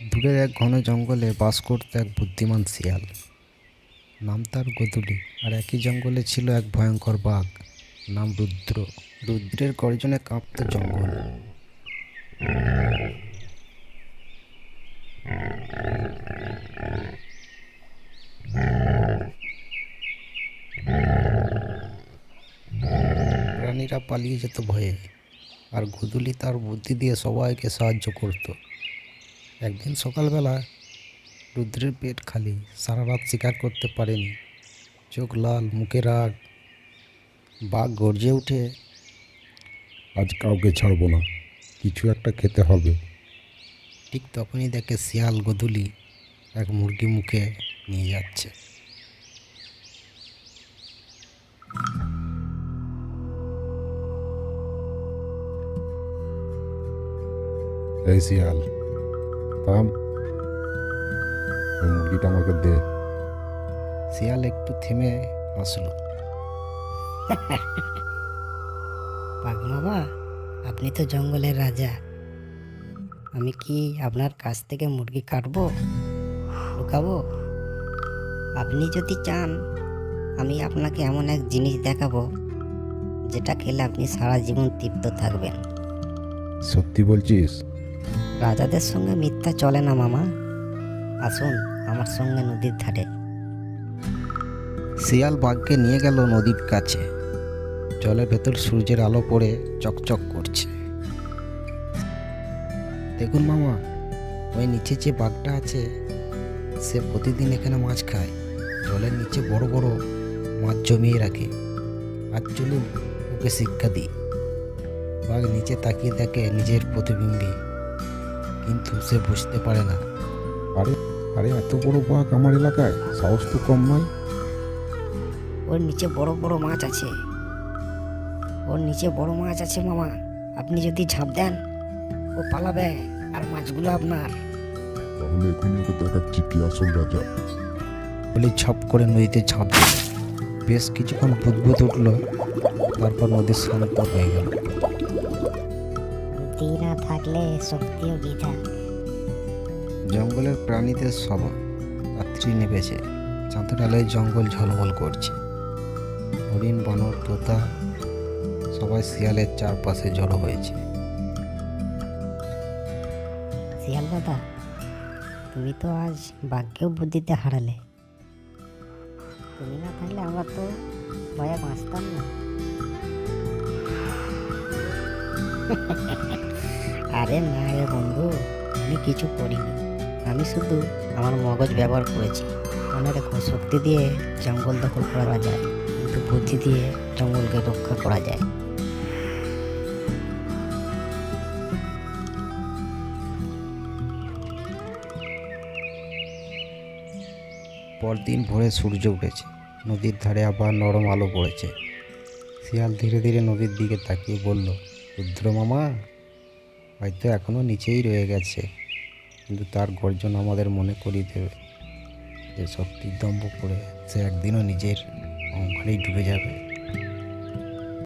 দূরের এক ঘন জঙ্গলে বাস করত এক বুদ্ধিমান শিয়াল। নাম তার গোধূলি। আর একই জঙ্গলে ছিল এক ভয়ঙ্কর বাঘ, নাম রুদ্র। রুদ্রের গর্জনে কাঁপত জঙ্গল। প্রাণীরা পালিয়ে যেত ভয়ে, আর গোধূলি তার বুদ্ধি দিয়ে সবাইকে সাহায্য করত। একদিন সকালবেলা রুদ্রের পেট খালি, সারা রাত শিকার করতে পারেনি, চোখ লাল, মুখে রাগ। বাঘ গর্জে উঠে, আজ কাউকে ছাড়বো না, কিছু একটা খেতে হবে। ঠিক তখনই দেখে শিয়াল গোধূলি এক মুরগি মুখে নিয়ে যাচ্ছে। এই শিয়াল, থাম, ওই মুরগিটা আমাকে দে। শিয়াল একটু থেমে হাসলো। বাঘ মামা, আপনি তো জঙ্গলের রাজা। আমি কি আপনার কাছ থেকে মুরগি কাটবো, লুকাবো? আপনি যদি চান, আমি আপনাকে এমন এক জিনিস দেখাবো যেটা খেলে আপনি সারা জীবন তৃপ্ত থাকবেন। সত্যি বলছিস? রাজাদের সঙ্গে মিথ্যা চলে না মামা। আসুন আমার সঙ্গে নদীর ধারে। শিয়াল বাঘকে নিয়ে গেল নদীর কাছে। জলের ভেতর সূর্যের আলো পড়ে চকচক করছে। দেখুন মামা, ওই নিচে যে বাঘটা আছে, সে প্রতিদিন এখানে মাছ খায়। জলের নিচে বড় বড় মাছ জমিয়ে রাখে। আজ চলুন ওকে শিক্ষা দিই। বাঘ নিচে তাকিয়ে দেখে নিজের প্রতিবিম্বী, কিন্তু সে বুঝতে পারে না। আরে আরে এত বড় বাঘ আমার এলাকায়, সাহস তো কম নয়। ওর নিচে বড় বড় মাছ আছে, ওর নিচে বড় মাছ আছে মামা। আপনি যদি ঝাঁপ দেন, ও পালাবে, আর মাছগুলো আপনার। তাহলে এখানে ওকে দেখাচ্ছি কি আসল রাজা। বলে ছপ করে নদীতে ঝাঁপ দিল। বেশ কিছুক্ষণ বুদবুদ উঠল, তারপর নদী শান্ত হয়ে গেল। বুদ্ধি না থাকলে শক্তিও বৃথা। জঙ্গলের প্রাণীদের সভা। রাত্রি নেমেছে, চাঁদের আলোয় জঙ্গল ঝলমল করছে। হরিণ, বানর, তোতা সবাই শিয়ালের চারপাশে জড়ো হয়েছে। শিয়াল দাদা, তুমি তো আজ বাঘকেও বুদ্ধিতে হারালে। তুমি না থাকলে আমরা তো ভয়ে বাঁচতাম না। আরে না রে বন্ধু, আমি কিছু করিনি। আমি শুধু আমার মগজ ব্যবহার করেছি। মনে রেখো, শক্তি দিয়ে জঙ্গল দখল করা যায়, কিন্তু বুদ্ধি দিয়ে জঙ্গলকে রক্ষা করা যায়। পরদিন ভোরে সূর্য উঠেছে, নদীর ধারে আবার নরম আলো পড়েছে। শিয়াল ধীরে ধীরে নদীর দিকে তাকিয়ে বলল, রুদ্র মামা হয়তো এখনো নিচেই রয়ে গেছে, কিন্তু তার গর্জন আমাদের মনে করিয়ে দেবে যে শক্তির দম্ভ করে সে একদিনও নিজের অহংকারেই ডুবে যাবে।